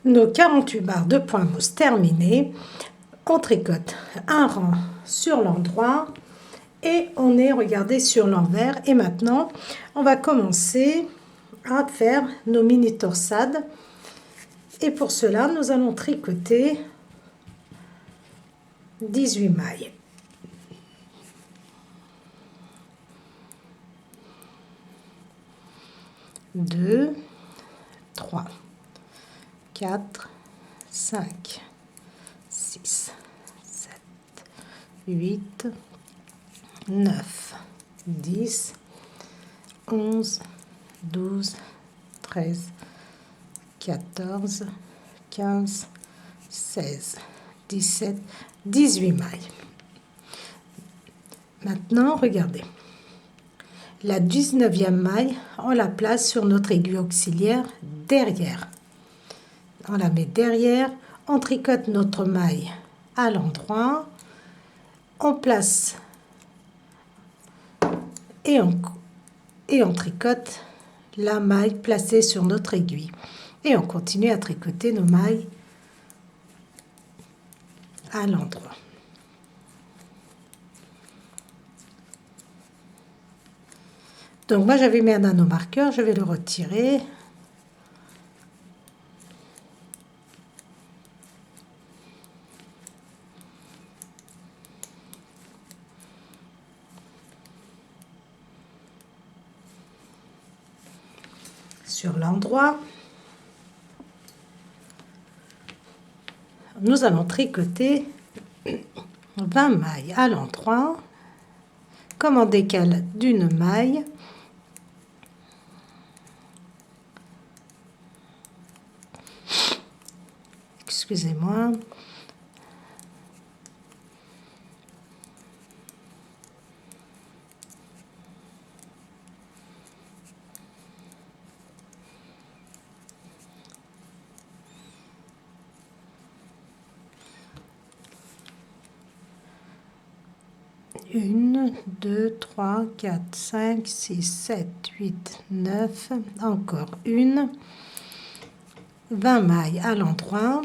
Nos 48 barres de point mousse terminées. On tricote un rang sur l'endroit et on est, regardez, sur l'envers. Et maintenant, on va commencer à faire nos mini torsades. Et pour cela, nous allons tricoter 18 mailles. 2, 3, 4, 5, 6, 7, 8, 9, 10, 11, 12, 13, 14, 15, 16, 17, 18 mailles. Maintenant, regardez. La 19e maille, on la place sur notre aiguille auxiliaire derrière. On la met derrière, on tricote notre maille à l'endroit, on place et on tricote la maille placée sur notre aiguille. Et on continue à tricoter nos mailles à l'endroit. Donc moi j'avais mis un anneau marqueur, je vais le retirer. Sur l'endroit, nous allons tricoter 20 mailles à l'endroit, comme on décale d'une maille. Excusez-moi. Une, 2, 3, 4, 5, 6, 7, 8, 9, encore une. 20 mailles à l'endroit.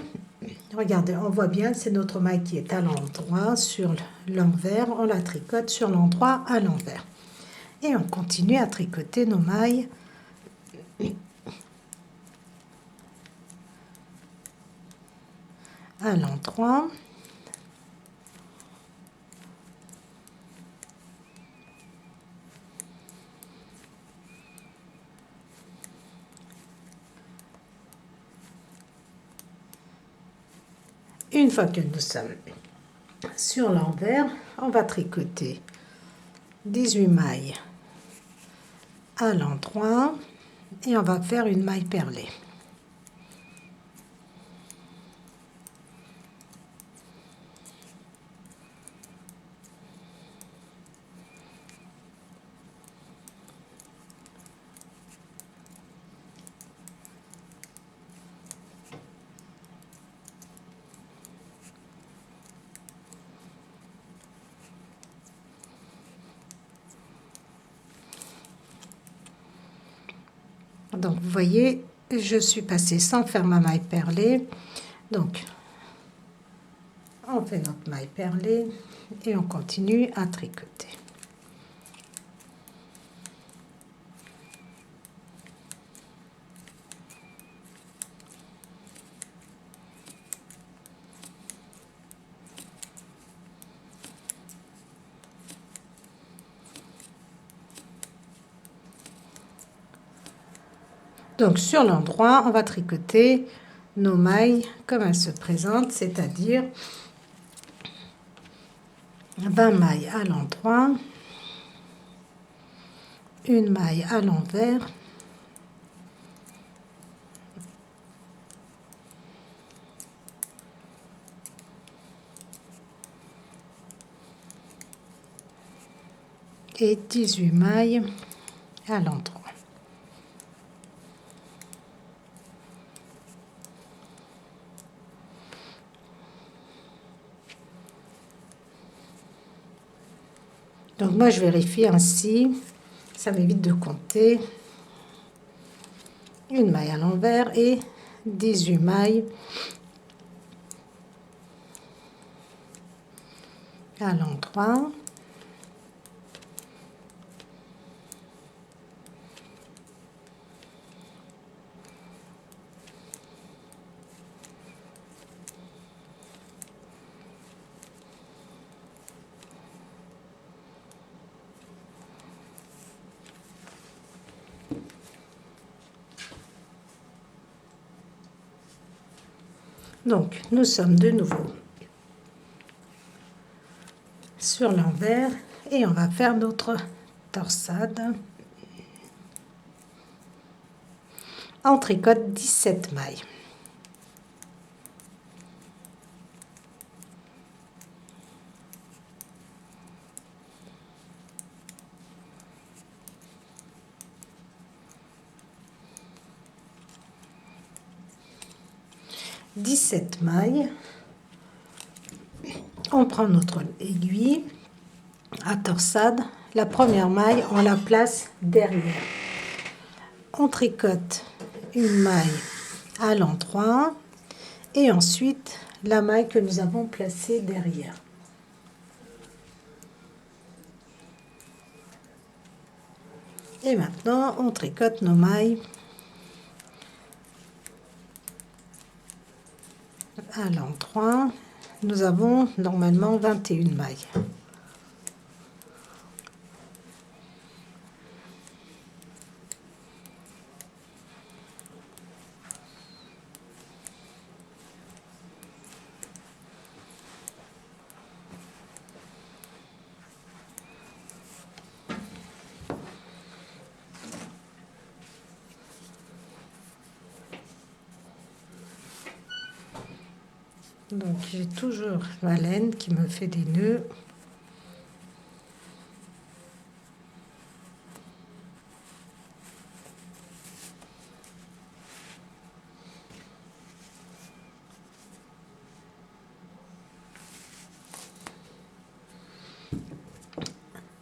Regardez, on voit bien, c'est notre maille qui est à l'endroit sur l'envers. On la tricote sur l'endroit à l'envers. Et on continue à tricoter nos mailles à l'endroit. Une fois que nous sommes sur l'envers, on va tricoter 18 mailles à l'endroit et on va faire une maille perlée. Donc, vous voyez, je suis passée sans faire ma maille perlée. Donc, on fait notre maille perlée et on continue à tricoter. Donc, sur l'endroit, on va tricoter nos mailles comme elles se présentent, c'est-à-dire 20 mailles à l'endroit, une maille à l'envers, et 18 mailles à l'endroit. Donc moi je vérifie ainsi, ça m'évite de compter. Une maille à l'envers et 18 mailles à l'endroit. Donc, nous sommes de nouveau sur l'envers et on va faire notre torsade en tricote 17 mailles. Mailles. On prend notre aiguille à torsade. La première maille, on la place derrière. On tricote une maille à l'endroit et ensuite la maille que nous avons placée derrière. Et maintenant, on tricote nos mailles à l'endroit. Nous avons normalement 21 mailles. Donc j'ai toujours ma laine qui me fait des nœuds.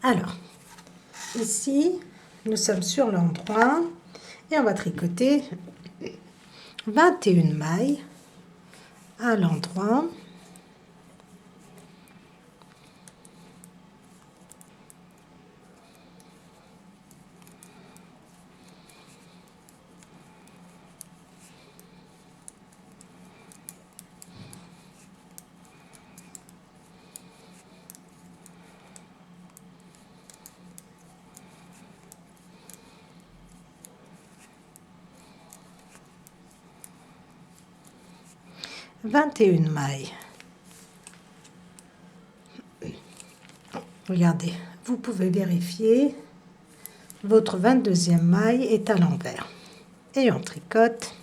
Alors, ici, nous sommes sur l'endroit et on va tricoter 21 mailles à l'endroit. « 21 mailles. » Regardez, vous pouvez vérifier, votre 22e maille est à l'envers. Et on tricote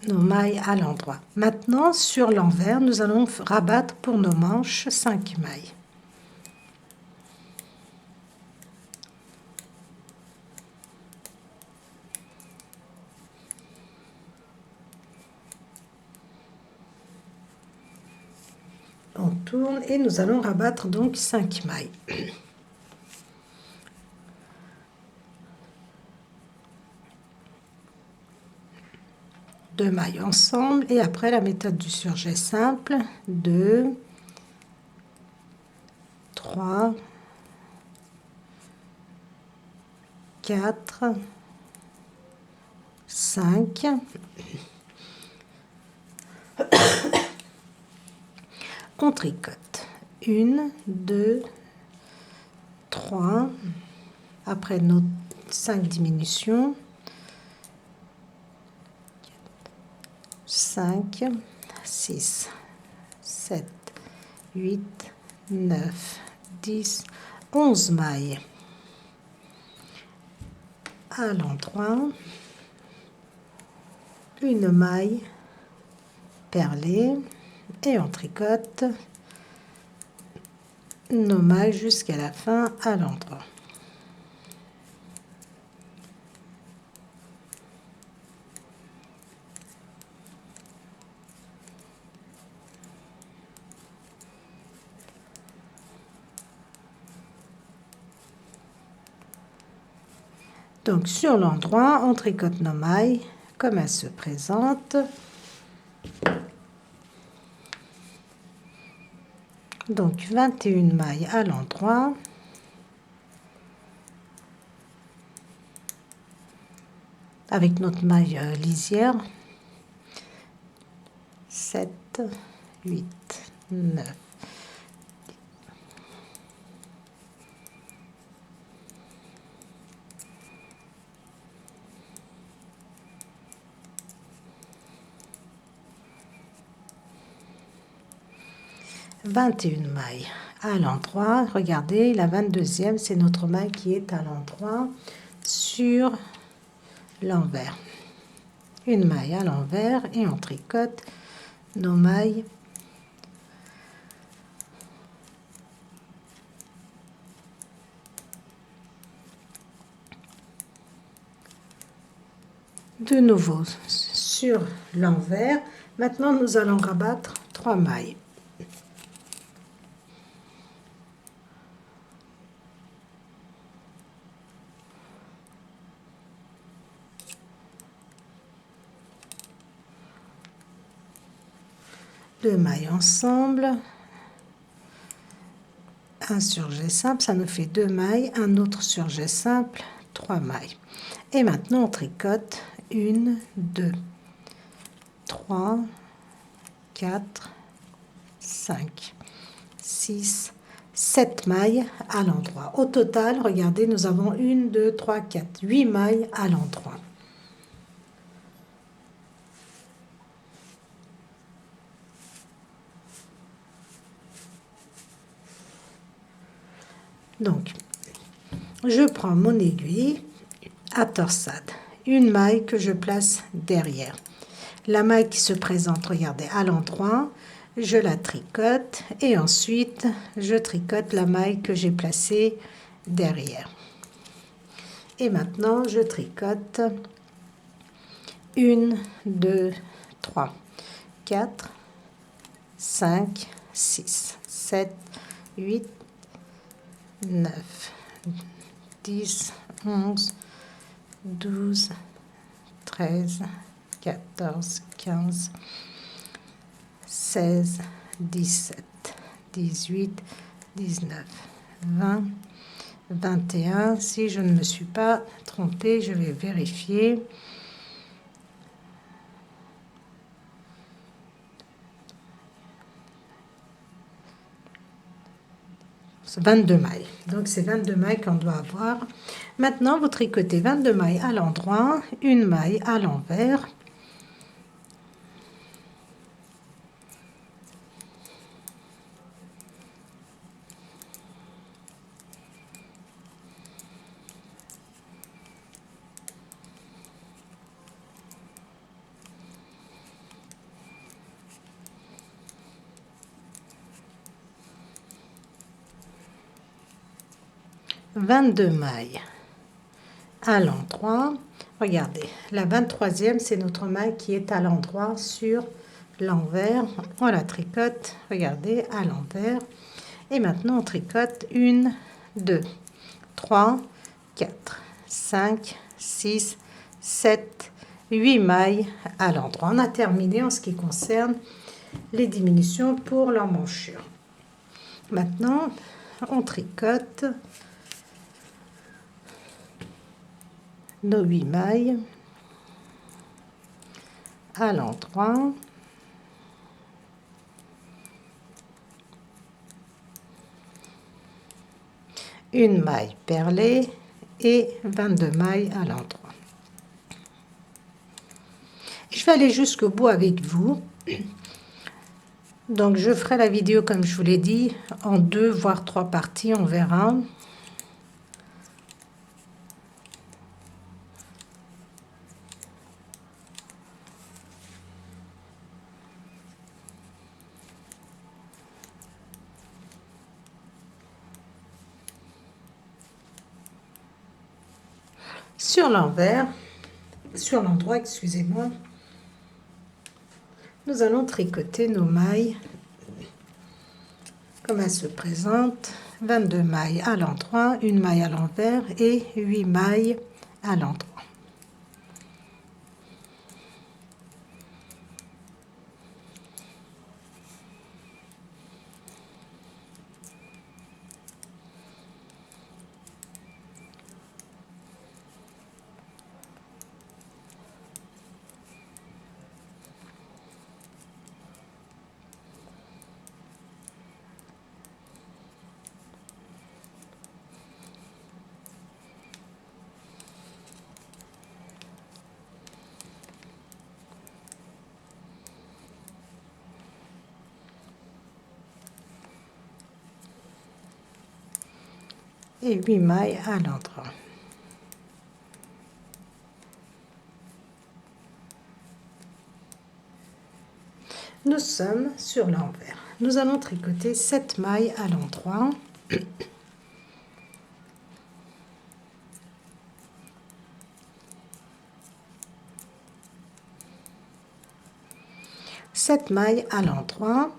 nos mailles à l'endroit. Maintenant, sur l'envers, nous allons rabattre pour nos manches 5 mailles. On tourne et nous allons rabattre donc 5 mailles. Deux mailles ensemble et après la méthode du surjet simple, 2, 3, 4, 5. On tricote 1, 2, 3, après nos 5 diminutions, 5, 6, 7, 8, 9, 10, 11 mailles à l'endroit, une maille perlée et on tricote nos mailles jusqu'à la fin à l'endroit. Donc sur l'endroit, on tricote nos mailles comme elle se présente. Donc 21 mailles à l'endroit. Avec notre maille lisière. 7, 8, 9. 21 mailles à l'endroit. Regardez, la 22e, c'est notre maille qui est à l'endroit sur l'envers. Une maille à l'envers et on tricote nos mailles de nouveau sur l'envers. Maintenant, nous allons rabattre 3 mailles. Deux mailles ensemble, un surjet simple, ça nous fait 2 mailles, un autre surjet simple, 3 mailles. Et maintenant on tricote 1, 2, 3, 4, 5, 6, 7 mailles à l'endroit. Au total, regardez, nous avons 1, 2, 3, 4, 8 mailles à l'endroit. Donc, je prends mon aiguille à torsade, une maille que je place derrière. La maille qui se présente, regardez, à l'endroit, je la tricote et ensuite je tricote la maille que j'ai placée derrière. Et maintenant, je tricote 1, 2, 3, 4, 5, 6, 7, 8, 9, 10, 11, 12, 13, 14, 15, 16, 17, 18, 19, 20, 21. Si je ne me suis pas trompée, je vais vérifier. C'est 22 mailles. Donc, c'est 22 mailles qu'on doit avoir. Maintenant, vous tricotez 22 mailles à l'endroit, une maille à l'envers. « 22 mailles à l'endroit. Regardez, la 23e, c'est notre maille qui est à l'endroit sur l'envers. On la tricote, regardez, à l'envers. Et maintenant, on tricote 1, 2, 3, 4, 5, 6, 7, 8 mailles à l'endroit. On a terminé en ce qui concerne les diminutions pour l'emmanchure. Maintenant, on tricote nos 8 mailles à l'endroit. Une maille perlée et 22 mailles à l'endroit. Je vais aller jusqu'au bout avec vous. Donc, je ferai la vidéo, comme je vous l'ai dit, en 2 voire 3 parties, on verra. Sur l'envers, sur l'endroit, excusez-moi, nous allons tricoter nos mailles comme elles se présentent. 22 mailles à l'endroit, une maille à l'envers et 8 mailles à l'endroit. et 8 mailles à l'endroit. Nous sommes sur l'envers. Nous allons tricoter 7 mailles à l'endroit. 7 mailles à l'endroit.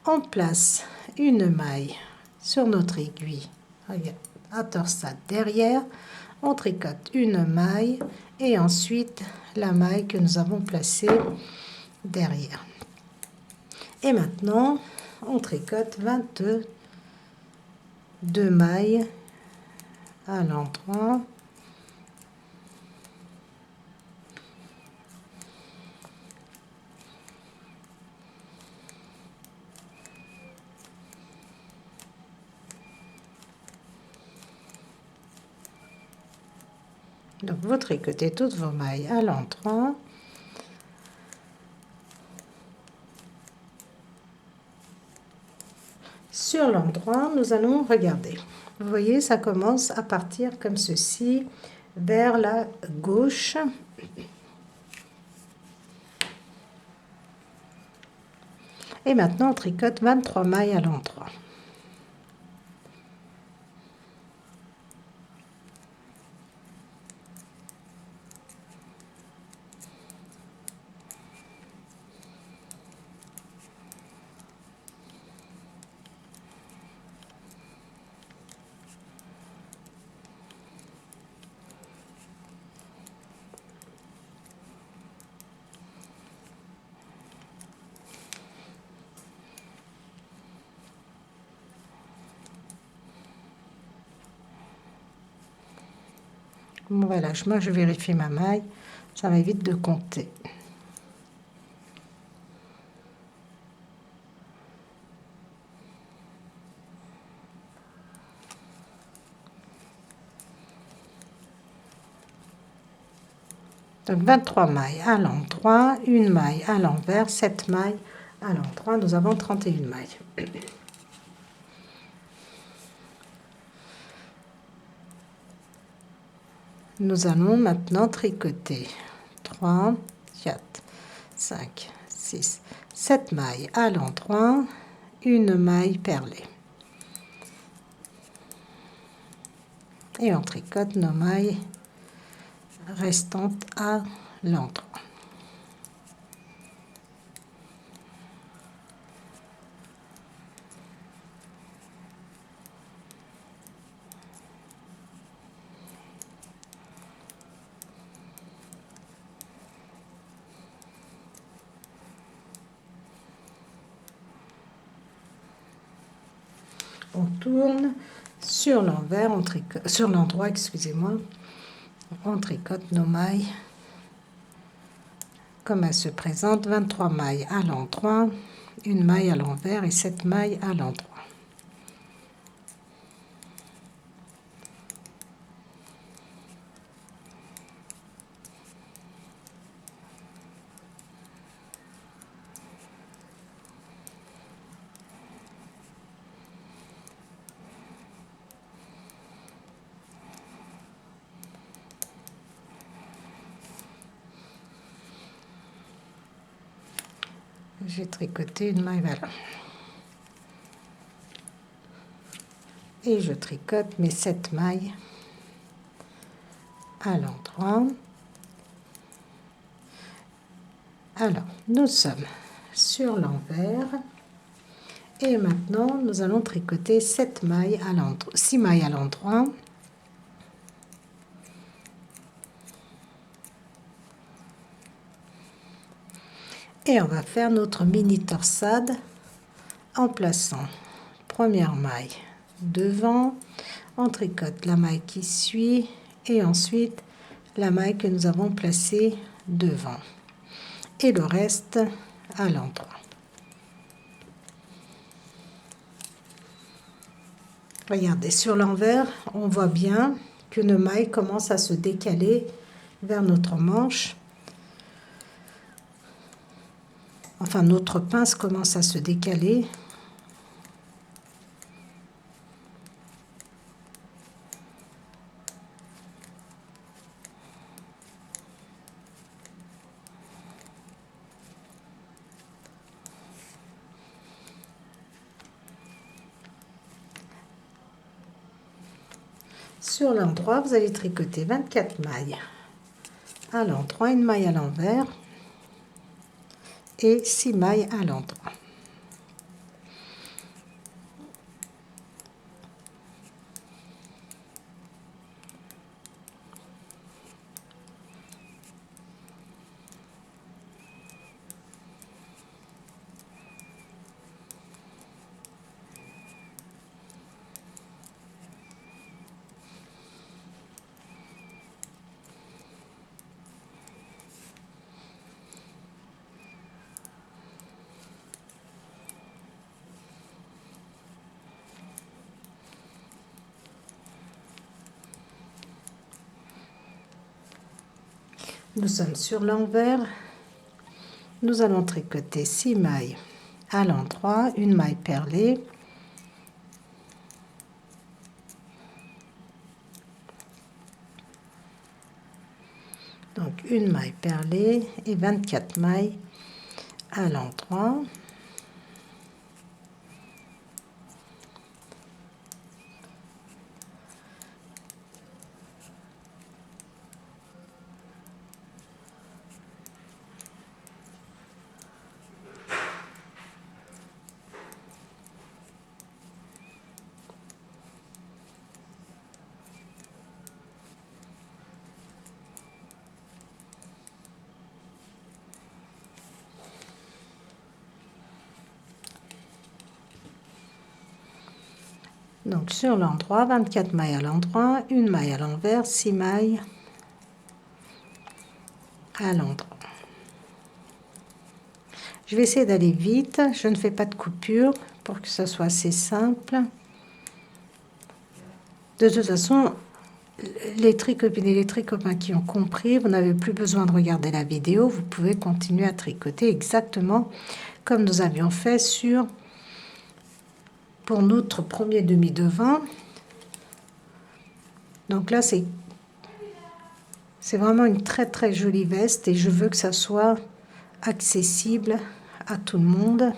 On place une maille sur notre aiguille à torsade derrière. On tricote une maille et ensuite la maille que nous avons placée derrière. Et maintenant, on tricote 22 mailles à l'endroit. Donc, vous tricotez toutes vos mailles à l'endroit. Sur l'endroit, nous allons regarder. Vous voyez, ça commence à partir comme ceci, vers la gauche. Et maintenant, on tricote 23 mailles à l'endroit. Voilà, moi je vérifie ma maille, ça m'évite de compter. Donc 23 mailles à l'endroit, une maille à l'envers, 7 mailles à l'endroit, nous avons 31 mailles. Nous allons maintenant tricoter 3, 4, 5, 6, 7 mailles à l'endroit, une maille perlée. Et on tricote nos mailles restantes à l'endroit. On tourne sur l'envers, sur l'endroit, excusez-moi, on tricote nos mailles comme elles se présentent, 23 mailles à l'endroit, une maille à l'envers et 7 mailles à l'endroit. J'ai tricoté une maille, voilà. Et je tricote mes 7 mailles à l'endroit. Alors, nous sommes sur l'envers. Et maintenant, nous allons tricoter 7 mailles à l'endroit, 6 mailles à l'endroit. Et on va faire notre mini torsade en plaçant première maille devant, on tricote la maille qui suit et ensuite la maille que nous avons placée devant et le reste à l'endroit. Regardez, sur l'envers, on voit bien qu'une maille commence à se décaler vers notre manche. Enfin, notre pince commence à se décaler. Sur l'endroit, vous allez tricoter 24 mailles à l'endroit, une maille à l'envers et 6 mailles à l'endroit. Nous sommes sur l'envers. Nous allons tricoter 6 mailles à l'endroit, une maille perlée. Donc une maille perlée et 24 mailles à l'endroit. Donc sur l'endroit, 24 mailles à l'endroit, une maille à l'envers, 6 mailles à l'endroit. Je vais essayer d'aller vite, je ne fais pas de coupure pour que ce soit assez simple. De toute façon, les tricopines et les tricopains qui ont compris, vous n'avez plus besoin de regarder la vidéo, vous pouvez continuer à tricoter exactement comme nous avions fait pour notre premier demi-devant. Donc là, c'est vraiment une très très jolie veste et je veux que ça soit accessible à tout le monde.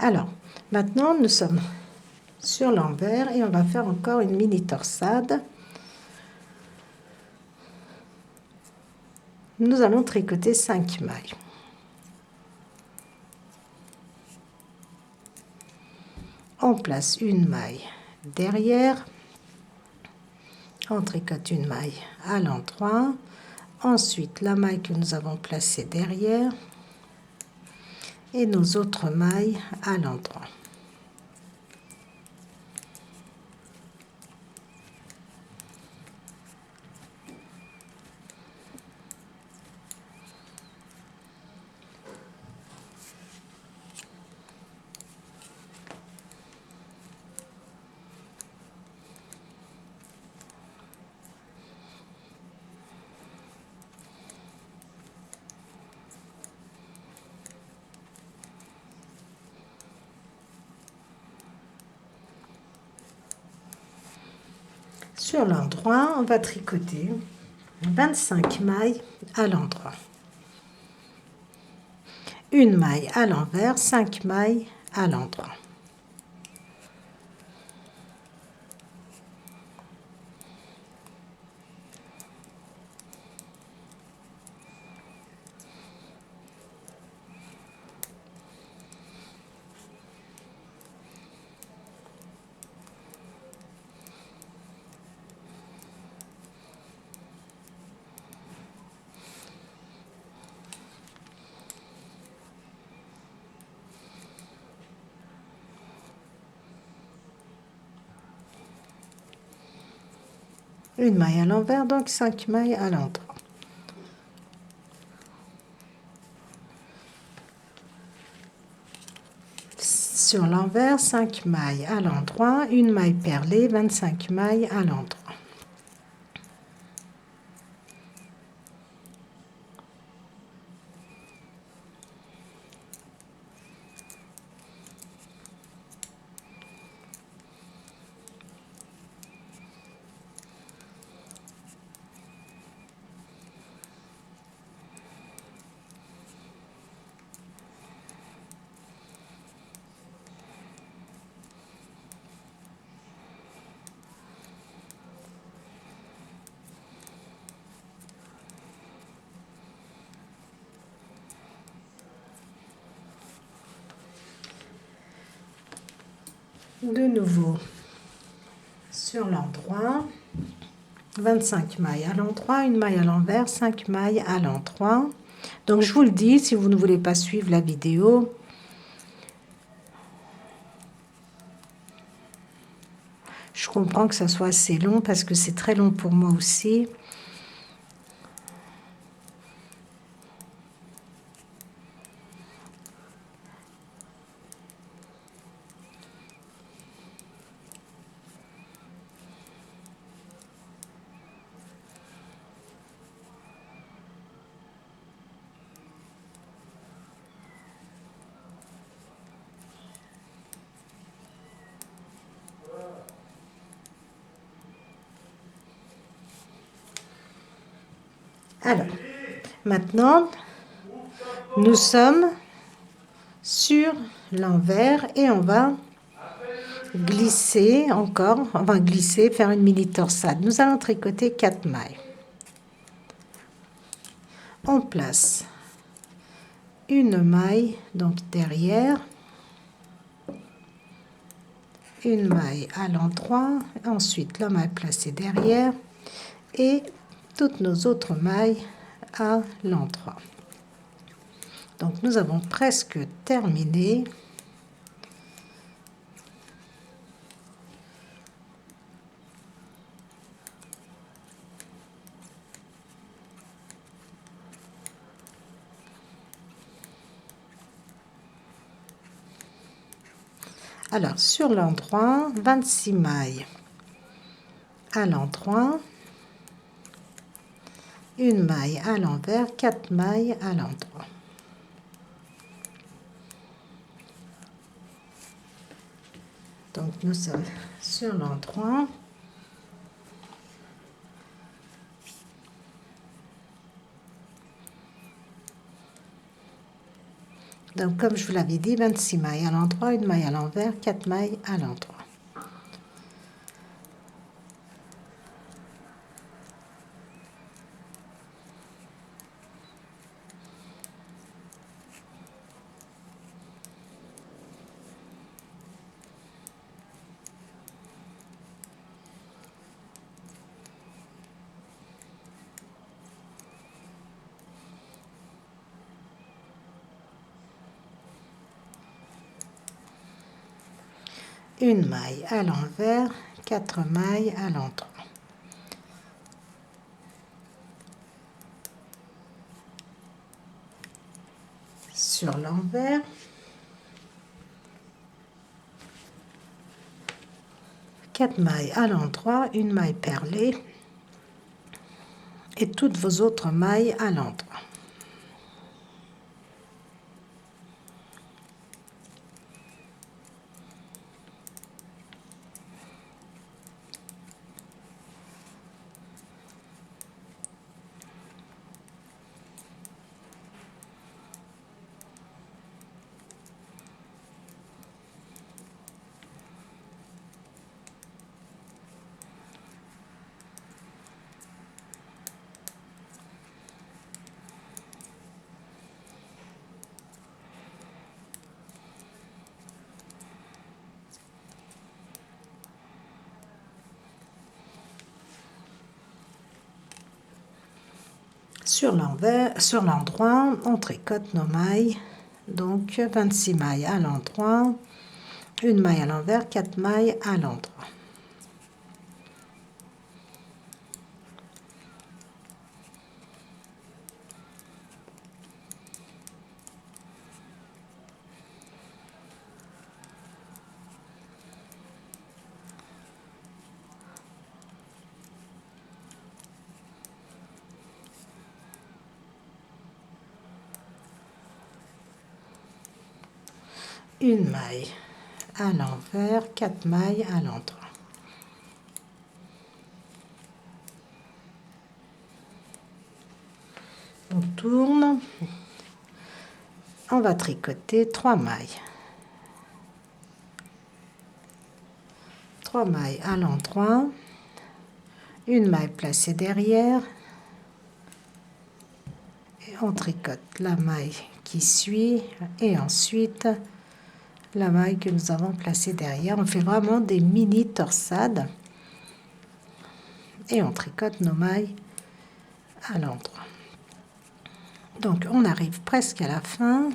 Alors, maintenant nous sommes sur l'envers et on va faire encore une mini torsade. Nous allons tricoter 5 mailles. On place une maille derrière, on tricote une maille à l'endroit, ensuite la maille que nous avons placée derrière et nos autres mailles à l'endroit. Sur l'endroit, on va tricoter 25 mailles à l'endroit. Une maille à l'envers, 5 mailles à l'endroit. Une maille à l'envers, donc 5 mailles à l'endroit. Sur l'envers, 5 mailles à l'endroit, une maille perlée, 25 mailles à l'endroit. De nouveau sur l'endroit, 25 mailles à l'endroit, une maille à l'envers, 5 mailles à l'endroit. Donc je vous le dis, si vous ne voulez pas suivre la vidéo, je comprends que ça soit assez long parce que c'est très long pour moi aussi. Alors, maintenant, nous sommes sur l'envers et on va glisser encore, on va glisser, faire une mini torsade. Nous allons tricoter 4 mailles. On place une maille donc derrière, une maille à l'endroit, ensuite la maille placée derrière et toutes nos autres mailles à l'endroit. Donc nous avons presque terminé. Alors sur l'endroit, 26 mailles à l'endroit, une maille à l'envers, 4 mailles à l'endroit. Donc nous sommes sur l'endroit. Donc comme je vous l'avais dit, 26 mailles à l'endroit, une maille à l'envers, 4 mailles à l'endroit. Une maille à l'envers, 4 mailles à l'endroit. Sur l'envers, 4 mailles à l'endroit, une maille perlée et toutes vos autres mailles à l'endroit. Sur l'envers, sur l'endroit, on tricote nos mailles. Donc 26 mailles à l'endroit, une maille à l'envers, 4 mailles à l'endroit. Une maille à l'envers, 4 mailles à l'endroit. On tourne, on va tricoter 3 mailles. 3 mailles à l'endroit, une maille placée derrière et on tricote la maille qui suit et ensuite la maille que nous avons placée derrière. On fait vraiment des mini torsades et on tricote nos mailles à l'endroit. Donc on arrive presque à la fin.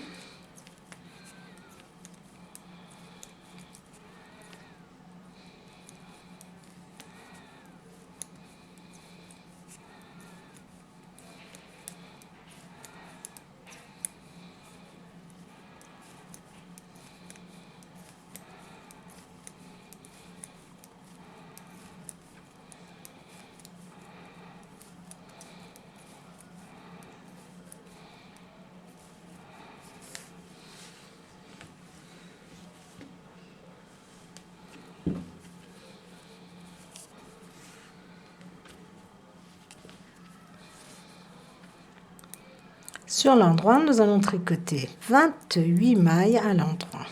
Sur l'endroit, nous allons tricoter 28 mailles à l'endroit.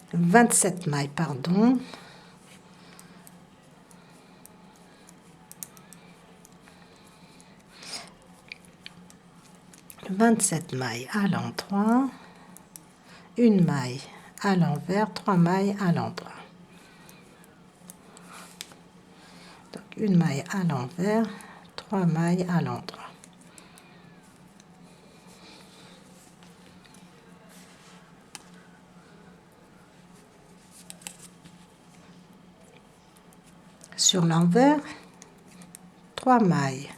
« 27 mailles, pardon. « 27 mailles à l'endroit, une maille à l'envers, 3 mailles à l'endroit. Donc une maille à l'envers, 3 mailles à l'endroit. Sur l'envers, 3 mailles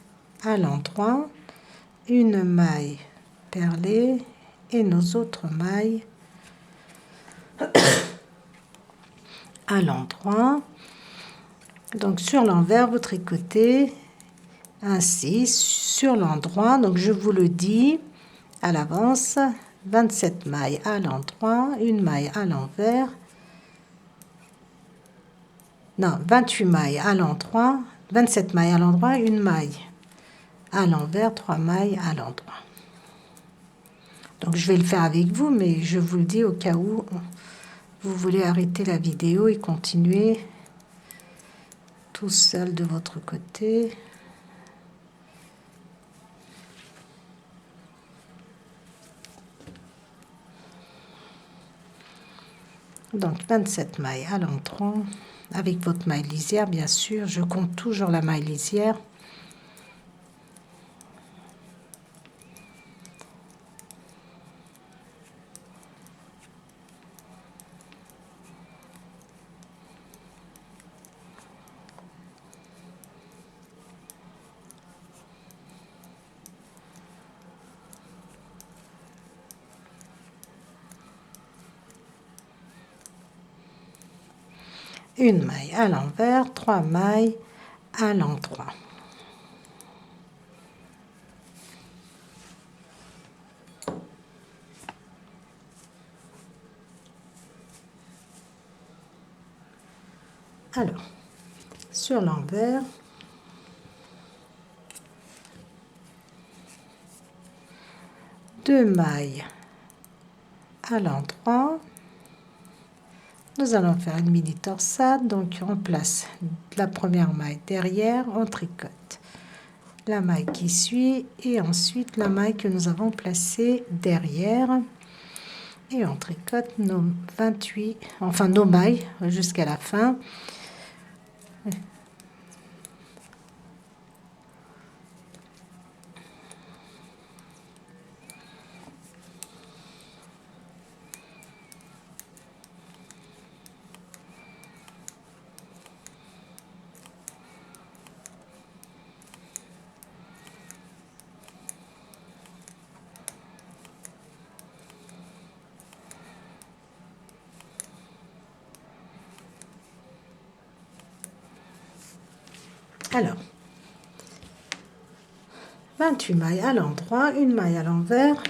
à l'endroit, une maille perlée et nos autres mailles à l'endroit. Donc sur l'envers, vous tricotez ainsi sur l'endroit. Donc je vous le dis à l'avance, 27 mailles à l'endroit, une maille à l'envers. Non, 28 mailles à l'endroit, 27 mailles à l'endroit, une maille à l'envers, 3 mailles à l'endroit. Donc je vais le faire avec vous, mais je vous le dis au cas où vous voulez arrêter la vidéo et continuer tout seul de votre côté. Donc 27 mailles à l'endroit, avec votre maille lisière bien sûr, je compte toujours la maille lisière. Une maille à l'envers, 3 mailles à l'endroit. Alors, sur l'envers, deux mailles à l'endroit. Nous allons faire une mini torsade, donc on place la première maille derrière, on tricote la maille qui suit et ensuite la maille que nous avons placée derrière et on tricote nos 28, enfin nos mailles jusqu'à la fin. Alors, 28 mailles à l'endroit, une maille à l'envers.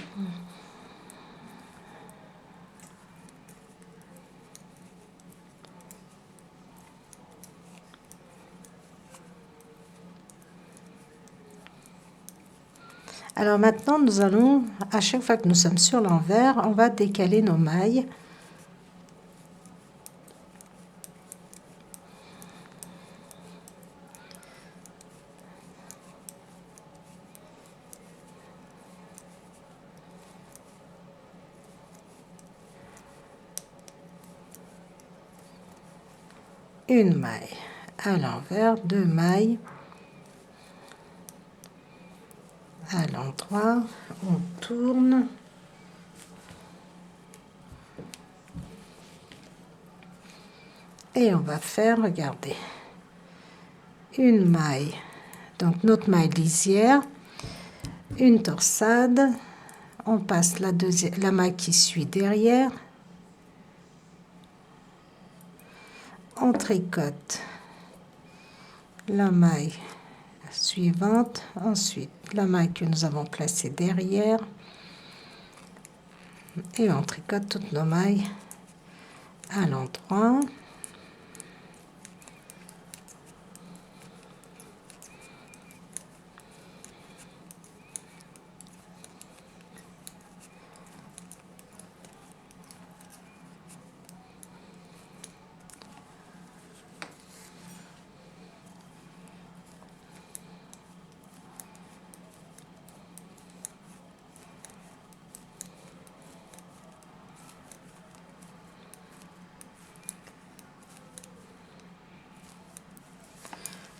Alors maintenant, nous allons, à chaque fois que nous sommes sur l'envers, on va décaler nos mailles. une maille à l'envers, 2 mailles à l'endroit, on tourne, et on va faire, regardez, une maille, donc notre maille lisière, une torsade, on passe la maille qui suit derrière, on tricote la maille suivante, ensuite la maille que nous avons placée derrière, et on tricote toutes nos mailles à l'endroit.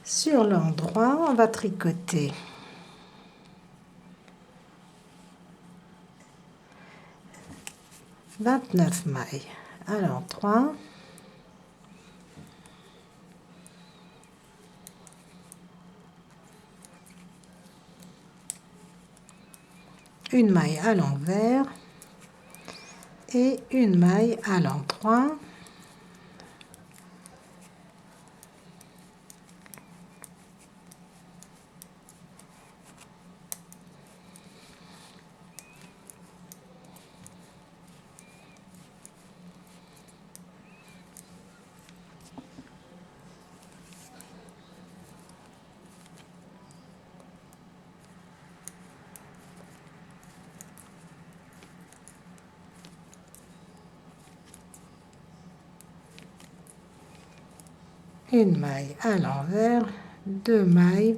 Sur l'endroit, on va tricoter 29 mailles à l'endroit, une maille à l'envers et une maille à l'endroit. Une maille à l'envers, 2 mailles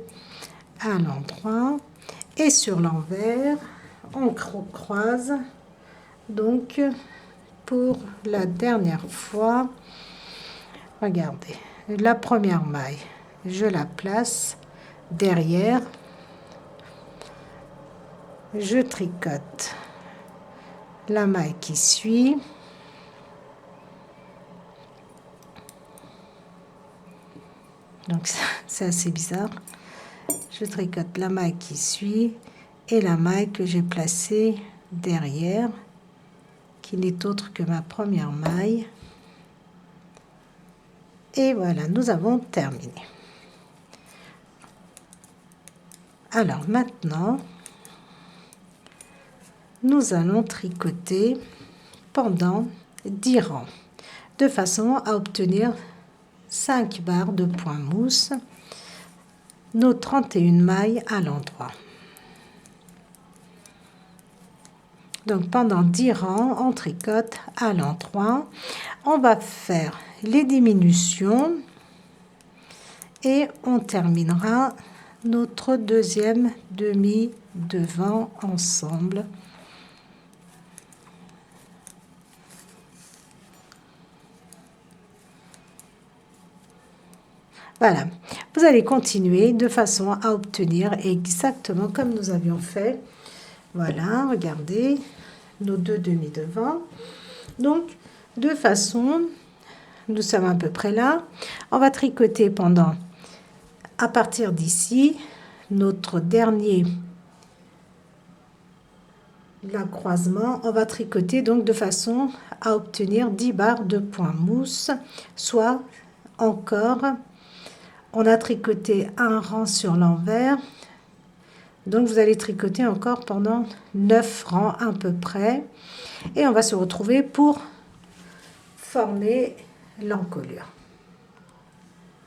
à l'endroit, et sur l'envers on croise. Donc pour la dernière fois, regardez, la première maille, je la place derrière, je tricote la maille qui suit, donc c'est assez bizarre, je tricote la maille qui suit et la maille que j'ai placée derrière, qui n'est autre que ma première maille, et voilà, nous avons terminé. Alors maintenant, nous allons tricoter pendant 10 rangs, de façon à obtenir 5 barres de point mousse, nos 31 mailles à l'endroit. Donc pendant 10 rangs, on tricote à l'endroit. On va faire les diminutions et on terminera notre deuxième demi devant ensemble. Voilà, vous allez continuer de façon à obtenir exactement comme nous avions fait. Voilà, regardez, nos 2 demi devant. Donc, de façon, nous sommes à peu près là. On va tricoter pendant, à partir d'ici, notre dernier croisement. On va tricoter donc de façon à obtenir 10 barres de point mousse, soit encore... On a tricoté un rang sur l'envers, donc vous allez tricoter encore pendant 9 rangs à peu près, et on va se retrouver pour former l'encolure.